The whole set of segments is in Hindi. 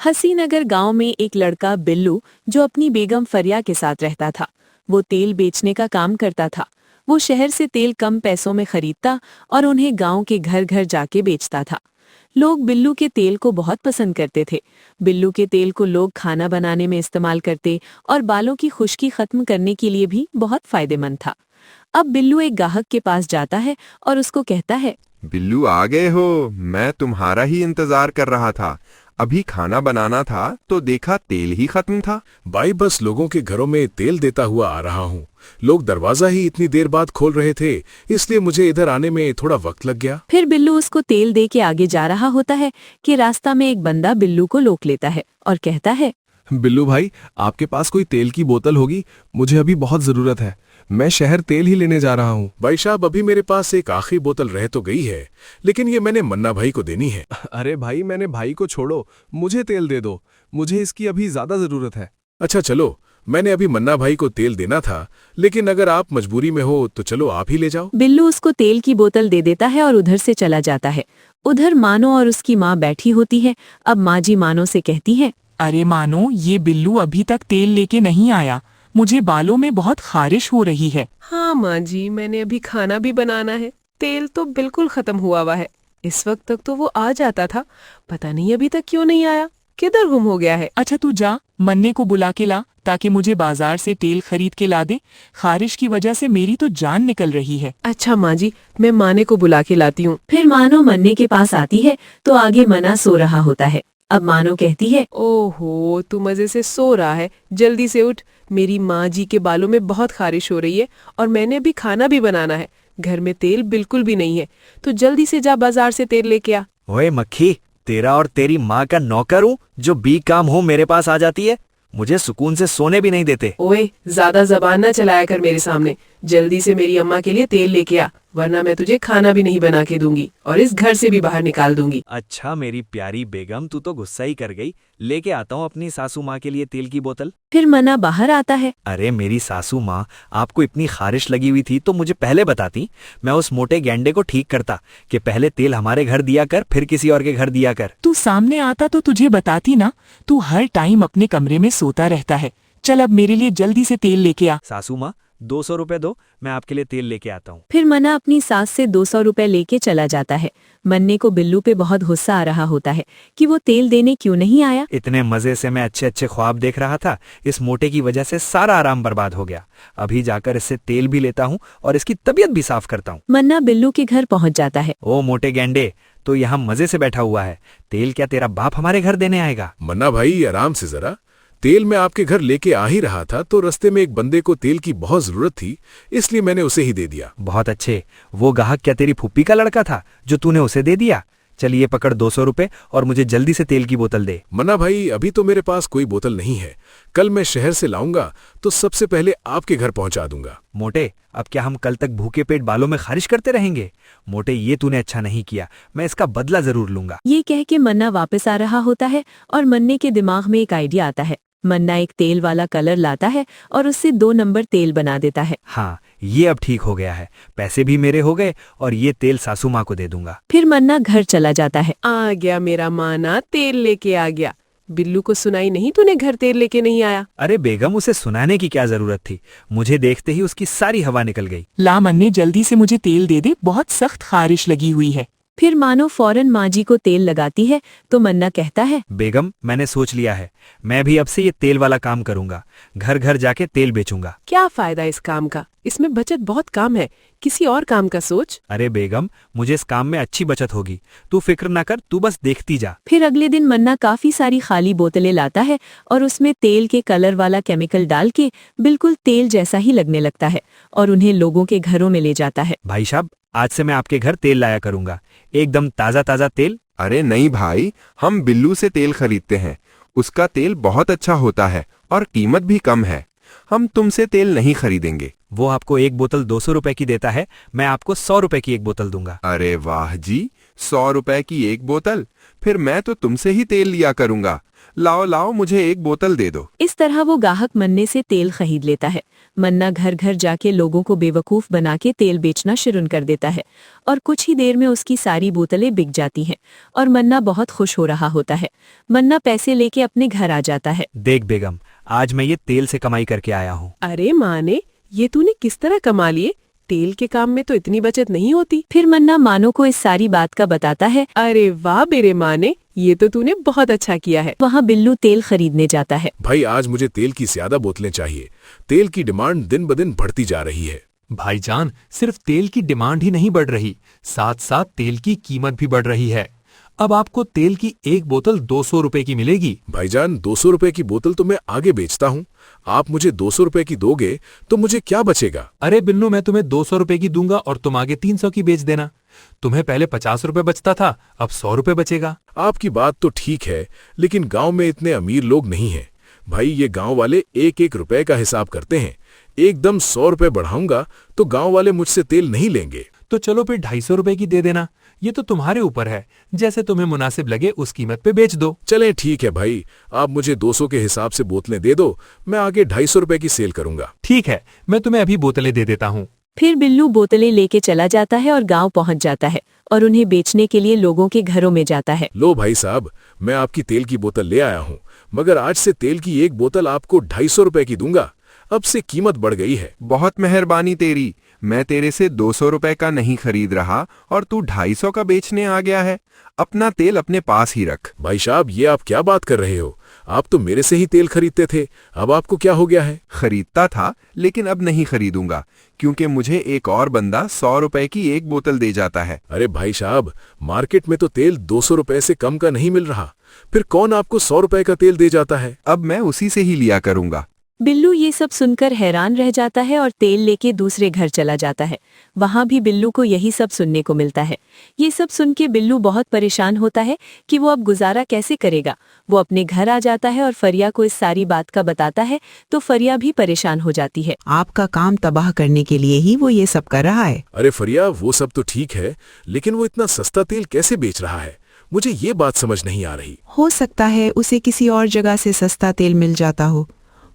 हसीनगर गांव में एक लड़का बिल्लू जो अपनी बेगम फरिया के साथ रहता था। वो तेल बेचने का काम करता था। वो शहर से तेल कम पैसों में खरीदता और उन्हें गांव के घर घर जाके बेचता था। लोग बिल्लू के तेल को बहुत पसंद करते थे। बिल्लू के तेल को लोग खाना बनाने में इस्तेमाल करते और बालों की खुश्की खत्म करने के लिए भी बहुत फायदेमंद था। अब बिल्लू एक ग्राहक के पास जाता है और उसको कहता है, बिल्लू आ गए हो, मैं तुम्हारा ही इंतजार कर रहा था। अभी खाना बनाना था तो देखा तेल ही खत्म था। भाई बस लोगों के घरों में तेल देता हुआ आ रहा हूँ। लोग दरवाजा ही इतनी देर बाद खोल रहे थे, इसलिए मुझे इधर आने में थोड़ा वक्त लग गया। फिर बिल्लू उसको तेल दे के आगे जा रहा होता है कि रास्ता में एक बंदा बिल्लू को रोक लेता है और कहता है, बिल्लू भाई, आपके पास कोई तेल की बोतल होगी? मुझे अभी बहुत जरूरत है। मैं शहर तेल ही लेने जा रहा हूँ। भाई साहब, अभी मेरे पास एक आखिरी बोतल रह तो गई है, लेकिन ये मैंने मन्ना भाई को देनी है। अरे भाई, मैंने भाई को छोड़ो, मुझे तेल दे दो। मुझे इसकी अभी ज्यादा जरूरत है। अच्छा चलो, मैंने अभी मन्ना भाई को तेल देना था, लेकिन अगर आप मजबूरी में हो तो चलो आप ही ले जाओ। बिल्लू उसको तेल की बोतल दे देता है और उधर से चला जाता है। उधर मानो और उसकी माँ बैठी होती है। अब माँ जी मानो से कहती है, अरे मानो, ये बिल्लू अभी तक तेल लेके नहीं आया। मुझे बालों में बहुत खारिश हो रही है। हाँ माँ जी, मैंने अभी खाना भी बनाना है। तेल तो बिल्कुल खत्म हुआ है। इस वक्त तक तो वो आ जाता था, पता नहीं अभी तक क्यों नहीं आया, किधर गुम हो गया है। अच्छा तू जा, मन्ने को बुला के ला ताकि मुझे बाजार से तेल खरीद के ला दे। खारिश की वजह से मेरी तो जान निकल रही है। अच्छा माँ जी, मैं माने को बुला के लाती हूँ। फिर मानो मन्ने के पास आती है तो आगे मना सो रहा होता है। अब मानो कहती है, ओहो, तू मजे से सो रहा है, जल्दी से उठ। मेरी माँ जी के बालों में बहुत खारिश हो रही है और मैंने अभी खाना भी बनाना है। घर में तेल बिल्कुल भी नहीं है, तो जल्दी से जा बाजार से तेल लेके आ। ओए मक्खी, तेरा और तेरी माँ का नौकर हूँ जो बी काम हो मेरे पास आ जाती है। मुझे सुकून से सोने भी नहीं देते। ओए, ज्यादा जबान न चलाया कर मेरे सामने। जल्दी से मेरी अम्मा के लिए तेल लेके आ, वरना मैं तुझे खाना भी नहीं बना के दूंगी और इस घर से भी बाहर निकाल दूंगी। अच्छा मेरी प्यारी बेगम, तू तो गुस्सा ही कर गई। लेके आता हूँ अपनी सासू माँ के लिए तेल की बोतल। फिर मना बाहर आता है। अरे मेरी सासू माँ, आपको इतनी खारिश लगी हुई थी तो मुझे पहले बताती, मैं उस मोटे गैंडे को ठीक करता कि पहले तेल हमारे घर दिया कर, फिर किसी और के घर दिया कर। तू सामने आता तो तुझे बताती ना। तू हर टाइम अपने कमरे में सोता रहता है। चल अब मेरे लिए जल्दी से तेल लेके आ। सासू माँ, 200 रुपए दो, मैं आपके लिए तेल लेके आता हूँ। फिर मना अपनी सास से 200 रुपए लेके चला जाता है। मन्ने को बिल्लू पे बहुत गुस्सा आ रहा होता है कि वो तेल देने क्यों नहीं आया। इतने मजे से मैं अच्छे अच्छे ख्वाब देख रहा था, इस मोटे की वजह से सारा आराम बर्बाद हो गया। अभी जाकर इससे तेल भी लेता हूँ और इसकी तबीयत भी साफ करता हूँ। मन्ना बिल्लू के घर पहुंच जाता है। ओ मोटे गैंडे, तो यहाँ मजे से बैठा हुआ है। तेल क्या तेरा बाप हमारे घर देने आएगा? मन्ना भाई, आराम से जरा। तेल मैं आपके घर लेके आ ही रहा था तो रास्ते में एक बंदे को तेल की बहुत जरूरत थी, इसलिए मैंने उसे ही दे दिया। बहुत अच्छे। वो ग्राहक क्या तेरी फुप्पी का लड़का था जो तूने उसे दे दिया? चलिए पकड़ 200 रुपए और मुझे जल्दी से तेल की बोतल दे। मन्ना भाई, अभी तो मेरे पास कोई बोतल नहीं है। कल मैं शहर से लाऊंगा तो सबसे पहले आपके घर पहुंचा दूंगा। मोटे, अब क्या हम कल तक भूखे पेट बालों में खारिश करते रहेंगे? मोटे, ये तूने अच्छा नहीं किया, मैं इसका बदला जरूर लूंगा। ये कह के मन्ना वापस आ रहा होता है और मन्ने के दिमाग में एक आइडिया आता है। मन्ना एक तेल वाला कलर लाता है और उससे 2 नंबर तेल बना देता है। हाँ, ये अब ठीक हो गया है। पैसे भी मेरे हो गए और ये तेल सासू माँ को दे दूंगा। फिर मन्ना घर चला जाता है। आ गया मेरा माना, तेल लेके आ गया। बिल्लू को सुनाई नहीं तूने घर तेल लेके नहीं आया? अरे बेगम, उसे सुनाने की क्या जरूरत थी? मुझे देखते ही उसकी सारी हवा निकल गई। ला मन्ने, जल्दी से मुझे तेल दे दे, बहुत सख्त खारिश लगी हुई है। फिर मानो फौरन माँ जी को तेल लगाती है तो मन्ना कहता है, बेगम, मैंने सोच लिया है, मैं भी अब से ये तेल वाला काम करूंगा। घर घर जाके तेल बेचूंगा। क्या फायदा इस काम का? इसमें बचत बहुत कम है, किसी और काम का सोच। अरे बेगम, मुझे इस काम में अच्छी बचत होगी। तू फिक्र ना कर, तू बस देखती जा। फिर अगले दिन मन्ना काफी सारी खाली बोतलें लाता है और उसमें तेल के कलर वाला केमिकल डाल के बिल्कुल तेल जैसा ही लगने लगता है और उन्हें लोगों के घरों में ले जाता है। भाई साहब, आज से मैं आपके घर तेल लाया करूंगा, एकदम ताजा ताजा तेल। अरे नहीं भाई, हम बिल्लू से तेल खरीदते हैं। उसका तेल बहुत अच्छा होता है और कीमत भी कम है। हम तुमसे तेल नहीं खरीदेंगे। वो आपको एक बोतल 200 रुपए की देता है, मैं आपको 100 रुपए की एक बोतल दूंगा। अरे वाह जी, 100 रुपए की एक बोतल? फिर मैं तो तुमसे ही तेल लिया करूंगा। लाओ लाओ, मुझे एक बोतल दे दो। इस तरह वो ग्राहक मन्ने से तेल खरीद लेता है। मन्ना घर घर जाके लोगों को बेवकूफ बना के तेल बेचना शुरू कर देता है और कुछ ही देर में उसकी सारी बोतलें बिक जाती हैं और मन्ना बहुत खुश हो रहा होता है। मन्ना पैसे लेके अपने घर आ जाता है। देख बेगम, आज मैं ये तेल से कमाई करके आया हूँ। अरे माने, ये तूने किस तरह कमा लिए? तेल के काम में तो इतनी बचत नहीं होती। फिर मन्ना मानो को इस सारी बात का बताता है। अरे वाह मेरे माने, ये तो तूने बहुत अच्छा किया है। वहाँ बिल्लू तेल खरीदने जाता है। भाई आज मुझे तेल की ज्यादा बोतलें चाहिए। तेल की डिमांड दिन ब दिन बढ़ती जा रही है। भाईजान, सिर्फ तेल की डिमांड ही नहीं बढ़ रही, साथ साथ तेल की कीमत भी बढ़ रही है। अब आपको तेल की एक बोतल 200 रुपए की मिलेगी। भाईजान 200 रुपए की बोतल तो मैं आगे बेचता हूँ। आप मुझे 200 रुपए की दोगे तो मुझे क्या बचेगा? अरे बिन्नू, मैं तुम्हें 200 रुपए की दूंगा और तुम आगे 300 की बेच देना। तुम्हें पहले 50 रुपए बचता था, अब 100 रुपए बचेगा। आपकी बात तो ठीक है, लेकिन गांव में इतने अमीर लोग नहीं हैं। भाई ये गांव वाले एक एक रुपए का हिसाब करते हैं। एकदम 100 रुपए बढ़ाऊंगा तो गांव वाले मुझसे तेल नहीं लेंगे। तो चलो फिर 250 रुपए की दे देना। ये तो तुम्हारे ऊपर है, जैसे तुम्हें मुनासिब लगे उस कीमत पे बेच दो। चलें ठीक है भाई, आप मुझे 200 के हिसाब से बोतलें दे दो, मैं आगे 250 रुपए की सेल करूंगा। ठीक है, मैं तुम्हें अभी बोतलें दे देता हूँ। फिर बिल्लू बोतलें लेके चला जाता है और गांव पहुंच जाता है और उन्हें बेचने के लिए लोगों के घरों में जाता है। लो भाई साहब, मैं आपकी तेल की बोतल ले आया हूँ, मगर आज से तेल की एक बोतल आपको 250 रुपए की दूंगा। अब से कीमत बढ़ गई है। बहुत मेहरबानी तेरी। मैं तेरे से 200 रुपए का नहीं खरीद रहा और तू 250 का बेचने आ गया है। अपना तेल अपने पास ही रख। भाई साहब, ये आप क्या बात कर रहे हो? आप तो मेरे से ही तेल खरीदते थे, अब आपको क्या हो गया है? खरीदता था, लेकिन अब नहीं खरीदूंगा, क्योंकि मुझे एक और बंदा 100 रुपए की एक बोतल दे जाता है। अरे भाई साहब, मार्केट में तो तेल 200 रुपए से कम का नहीं मिल रहा, फिर कौन आपको 100 रुपए का तेल दे जाता है? अब मैं उसी से ही लिया करूंगा। बिल्लू ये सब सुनकर हैरान रह जाता है और तेल लेके दूसरे घर चला जाता है। वहां भी बिल्लू को यही सब सुनने को मिलता है। ये सब सुन के बिल्लू बहुत परेशान होता है कि वो अब गुजारा कैसे करेगा। वो अपने घर आ जाता है और फरिया को इस सारी बात का बताता है, तो फरिया भी परेशान हो जाती है। आपका काम तबाह करने के लिए ही वो ये सब कर रहा है। अरे फरिया, वो सब तो ठीक है, लेकिन वो इतना सस्ता तेल कैसे बेच रहा है? मुझे ये बात समझ नहीं आ रही। हो सकता है उसे किसी और जगह से सस्ता तेल मिल जाता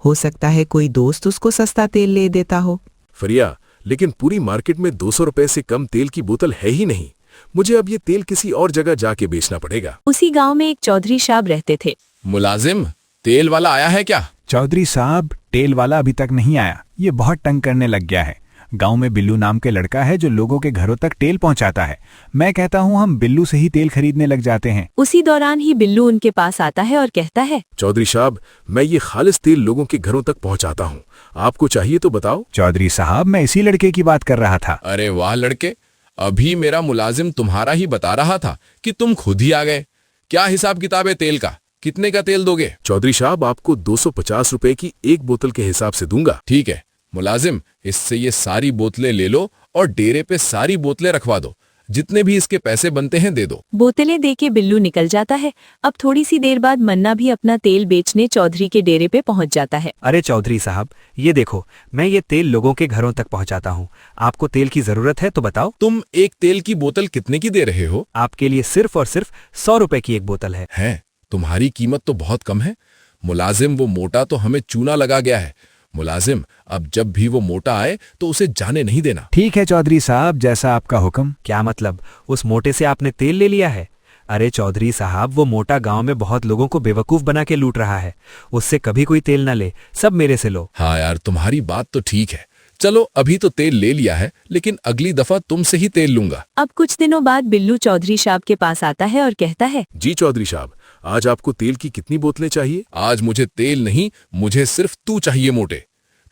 हो सकता है कोई दोस्त उसको सस्ता तेल ले देता हो। फरिया, लेकिन पूरी मार्केट में 200 रुपए से कम तेल की बोतल है ही नहीं। मुझे अब ये तेल किसी और जगह जाके बेचना पड़ेगा। उसी गांव में एक चौधरी साहब रहते थे। मुलाजिम, तेल वाला आया है क्या? चौधरी साहब, तेल वाला अभी तक नहीं आया। ये बहुत तंग करने लग गया है। गांव में बिल्लू नाम के लड़का है जो लोगों के घरों तक तेल पहुंचाता है। मैं कहता हूं हम बिल्लू से ही तेल खरीदने लग जाते हैं। उसी दौरान ही बिल्लू उनके पास आता है और कहता है, चौधरी साहब, मैं ये खालिस तेल लोगों के घरों तक पहुंचाता हूँ, आपको चाहिए तो बताओ। चौधरी साहब, मैं इसी लड़के की बात कर रहा था। अरे वाह लड़के, अभी मेरा मुलाजिम तुम्हारा ही बता रहा था कि तुम खुद ही आ गए। क्या हिसाब किताब है तेल का? कितने का तेल दोगे? चौधरी साहब, आपको 250 रुपए की एक बोतल के हिसाब से दूंगा। ठीक है मुलाजिम, इससे ये सारी बोतलें ले लो और डेरे पे सारी बोतलें रखवा दो। जितने भी इसके पैसे बनते हैं दे दो। बोतलें देके बिल्लू निकल जाता है। अब थोड़ी सी देर बाद मन्ना भी अपना तेल बेचने चौधरी के डेरे पे पहुंच जाता है। अरे चौधरी साहब, ये देखो, मैं ये तेल लोगों के घरों तक पहुंचाता हूँ। आपको तेल की जरूरत है तो बताओ। तुम एक तेल की बोतल कितने की दे रहे हो? आपके लिए सिर्फ और सिर्फ 100 रुपए की एक बोतल है। तुम्हारी कीमत तो बहुत कम है मुलाजिम। वो मोटा तो हमें चूना लगा गया है। मुलाजिम, अब जब भी वो मोटा आए तो उसे जाने नहीं देना। ठीक है चौधरी साहब, जैसा आपका हुक्म। क्या मतलब, उस मोटे से आपने तेल ले लिया है? अरे चौधरी साहब, वो मोटा गांव में बहुत लोगों को बेवकूफ बना के लूट रहा है। उससे कभी कोई तेल ना ले, सब मेरे से लो। हाँ यार, तुम्हारी बात तो ठीक है। चलो अभी तो तेल ले लिया है, लेकिन अगली दफा तुमसे ही तेल लूंगा। अब कुछ दिनों बाद बिल्लू चौधरी साहब के पास आता है और कहता है, जी चौधरी साहब, आज आपको तेल की कितनी बोतलें चाहिए? आज मुझे तेल नहीं, मुझे सिर्फ तू चाहिए मोटे।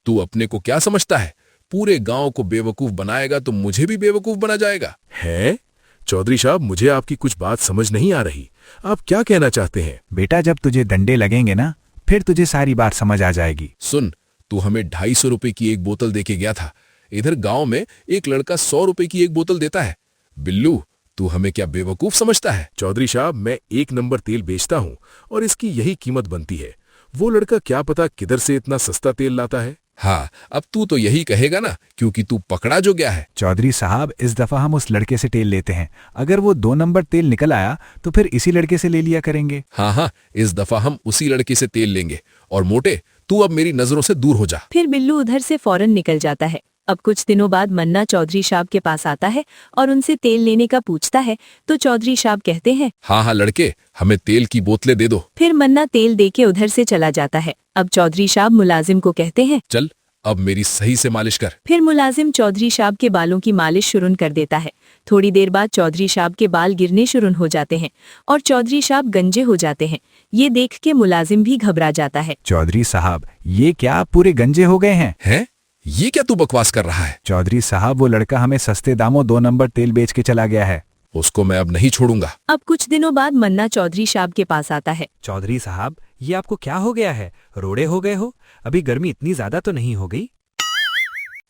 तू अपने को क्या समझता है? पूरे गांव को बेवकूफ बनाएगा तो मुझे भी बेवकूफ बना जाएगा। है चौधरी साहब, मुझे आपकी कुछ बात समझ नहीं आ रही। आप क्या कहना चाहते हैं? बेटा, जब तुझे डंडे लगेंगे ना, फिर तुझे सारी बात समझ आ जाएगी। सुन, तू हमें 250 रुपए की एक बोतल देके गया था। इधर गांव में एक लड़का 100 रुपए की एक बोतल देता है। बिल्लू, तू हमें क्या बेवकूफ समझता है? चौधरी साहब, मैं 1 नंबर तेल बेचता हूँ और इसकी यही कीमत बनती है। वो लड़का क्या पता किधर से इतना सस्ता तेल लाता है। हाँ, अब तू तो यही कहेगा ना, क्योंकि तू पकड़ा जो गया है। चौधरी साहब, इस दफा हम उस लड़के से तेल लेते हैं। अगर वो 2 नंबर तेल निकल आया तो फिर इसी लड़के से ले लिया करेंगे। हाँ हाँ, इस दफा हम उसी लड़के से तेल लेंगे। और मोटे, तू अब मेरी नजरों से दूर हो जा। फिर बिल्लू उधर से फौरन निकल जाता है। अब कुछ दिनों बाद मन्ना चौधरी साहब के पास आता है और उनसे तेल लेने का पूछता है, तो चौधरी साहब कहते हैं, हाँ हाँ लड़के, हमें तेल की बोतलें दे दो। फिर मन्ना तेल देके उधर से चला जाता है। अब चौधरी साहब मुलाजिम को कहते हैं, चल अब मेरी सही से मालिश कर। फिर मुलाजिम चौधरी साहब के बालों की मालिश शुरू कर देता है। थोड़ी देर बाद चौधरी साहब के बाल गिरने शुरू हो जाते हैं और चौधरी साहब गंजे हो जाते हैं। ये देख के मुलाजिम भी घबरा जाता है। चौधरी साहब, ये क्या पूरे गंजे हो गए हैं? हैं? ये क्या तू बकवास कर रहा है? चौधरी साहब, वो लड़का हमें सस्ते दामों 2 नंबर तेल बेच के चला गया है। उसको मैं अब नहीं छोड़ूंगा। अब कुछ दिनों बाद मन्ना चौधरी साहब के पास आता है। चौधरी साहब, ये आपको क्या हो गया है? रोड़े हो गए हो? अभी गर्मी इतनी ज्यादा तो नहीं हो गई?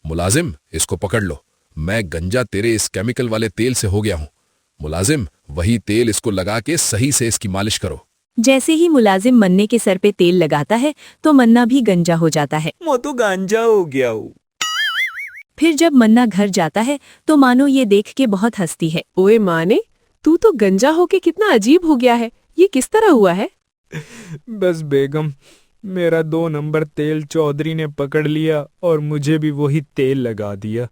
मुलाजिम, इसको पकड़ लो। मैं गंजा तेरे इस केमिकल वाले तेल से हो गया हूँ। मुलाजिम, वही तेल इसको लगा के सही से इसकी मालिश करो। जैसे ही मुलाजिम मन्ने के सर पे तेल लगाता है तो मन्ना भी गंजा हो जाता है। मैं तो गांजा हो गया हूँ। फिर जब मन्ना घर जाता है तो मानो ये देख के बहुत हंसती है। ओए माने, तू तो गंजा होके कितना अजीब हो गया है। ये किस तरह हुआ है? बस बेगम, मेरा 2 नंबर तेल चौधरी ने पकड़ लिया और मुझे भी वही तेल लगा दिया।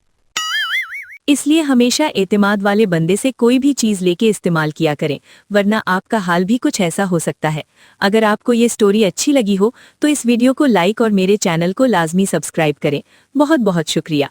इसलिए हमेशा एतमाद वाले बंदे से कोई भी चीज लेके इस्तेमाल किया करें, वरना आपका हाल भी कुछ ऐसा हो सकता है। अगर आपको ये स्टोरी अच्छी लगी हो तो इस वीडियो को लाइक और मेरे चैनल को लाजमी सब्सक्राइब करें। बहुत बहुत शुक्रिया।